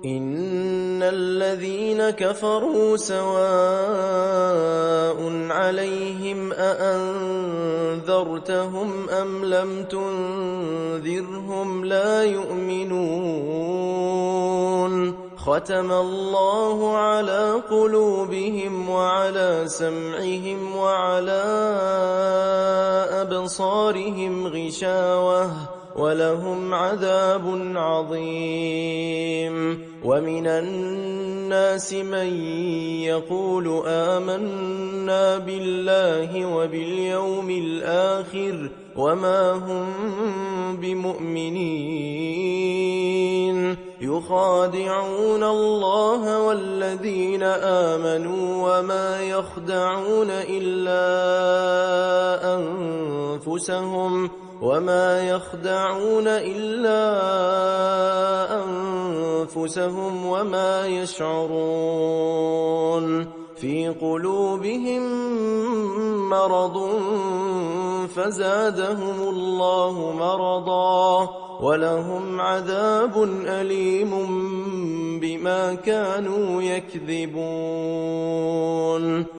إن الذين كفروا سواء عليهم أأنذرتهم أم لم تنذرهم لا يؤمنون ختم الله على قلوبهم وعلى سمعهم وعلى أبصارهم غشاوة ولهم عذاب عظيم ومن الناس من يقول آمنا بالله وباليوم الآخر وما هم بمؤمنين يخادعون الله والذين آمنوا وما يخدعون إلا أنفسهم وما يشعرون في قلوبهم مرض فزادهم الله مرضا ولهم عذاب أليم بما كانوا يكذبون